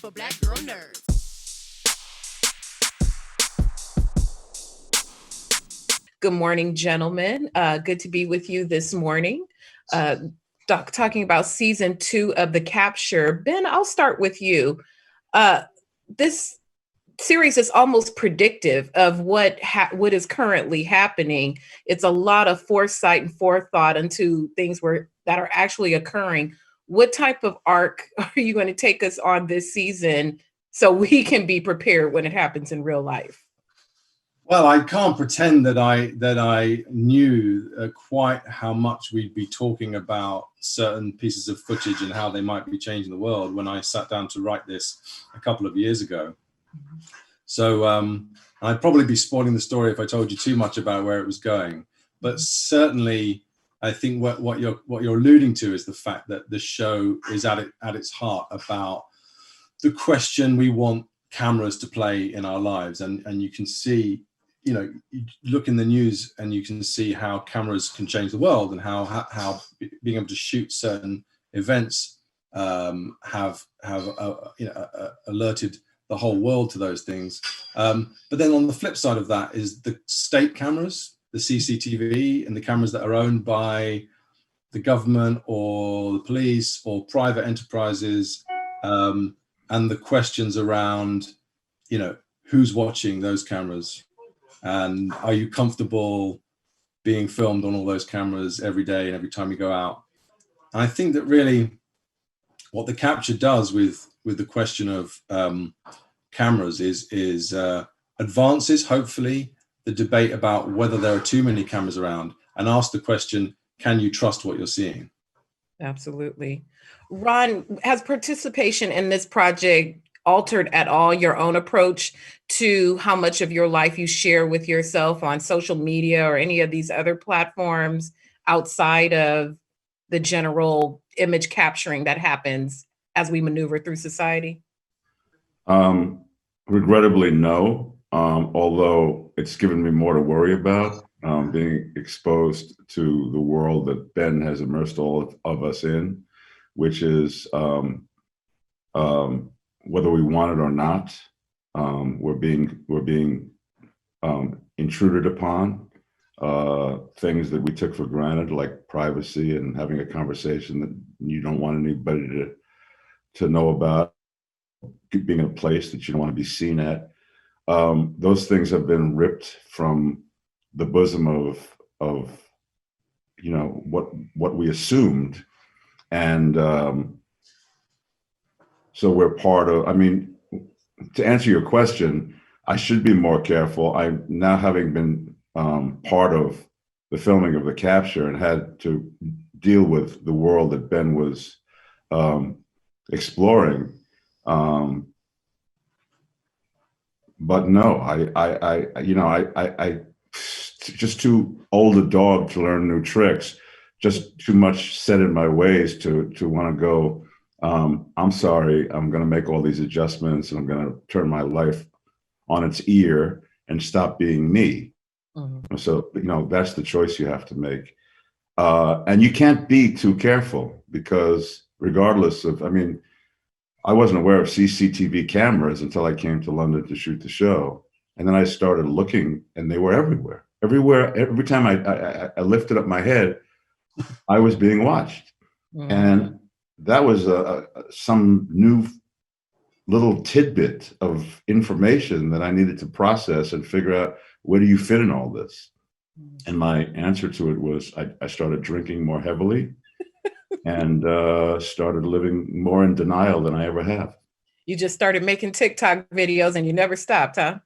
for Black girl nerds. Good morning, gentlemen. Good to be with you this morning. Talking about season 2 of The Capture. Ben, I'll start with you. This series is almost predictive of what is currently happening. It's a lot of foresight and forethought into things that are actually occurring. What type of arc are you going to take us on this season so we can be prepared when it happens in real life? Well, I can't pretend that I knew quite how much we'd be talking about certain pieces of footage and how they might be changing the world when I sat down to write this a couple of years ago. So I'd probably be spoiling the story if I told you too much about where it was going. But certainly, I think what you're alluding to is the fact that the show is at its heart about the question we want cameras to play in our lives, and you can see. You look in the news and you can see how cameras can change the world and how being able to shoot certain events have alerted the whole world to those things. But then on the flip side of that is the state cameras, the CCTV, and the cameras that are owned by the government or the police or private enterprises, and the questions around, who's watching those cameras. And are you comfortable being filmed on all those cameras every day and every time you go out? And I think that really what The Capture does with the question of cameras is advances, hopefully, the debate about whether there are too many cameras around, and ask the question, can you trust what you're seeing? Absolutely. Ron, has participation in this project altered at all your own approach to how much of your life you share with yourself on social media or any of these other platforms outside of the general image capturing that happens as we maneuver through society? Regrettably, no. Although it's given me more to worry about, being exposed to the world that Ben has immersed all of us in, which is whether we want it or not, we're being intruded upon. Things that we took for granted, like privacy and having a conversation that you don't want anybody to know about, being in a place that you don't want to be seen at. Those things have been ripped from the bosom of what we assumed, and so we're part of. To answer your question, I should be more careful. I now, having been part of the filming of The Capture and had to deal with the world that Ben was exploring. But no, I just too old a dog to learn new tricks. Just too much set in my ways to want to go. I'm sorry, I'm going to make all these adjustments and I'm going to turn my life on its ear and stop being me. Mm-hmm. So, that's the choice you have to make. And you can't be too careful, because regardless of, I wasn't aware of CCTV cameras until I came to London to shoot the show. And then I started looking, and they were everywhere. Every time I lifted up my head, I was being watched. Mm-hmm. And that was some new little tidbit of information that I needed to process and figure out, where do you fit in all this? And my answer to it was, I started drinking more heavily and started living more in denial than I ever have. You just started making TikTok videos and you never stopped, huh?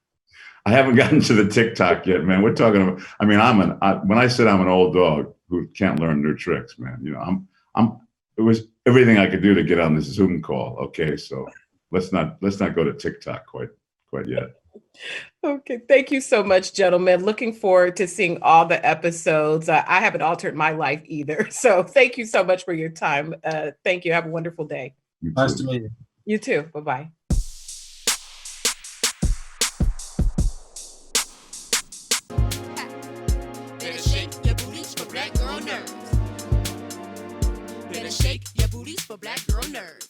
I haven't gotten to the TikTok yet, man. We're talking about, when I said I'm an old dog who can't learn new tricks, man, it was everything I could do to get on this Zoom call. Okay, so let's not go to TikTok quite yet. Okay, thank you so much, gentlemen. Looking forward to seeing all the episodes. I haven't altered my life either, so thank you so much for your time. Thank you. Have a wonderful day. Nice to meet you. You too. Bye-bye. Better shake your booties for Black girl nerds. Better shake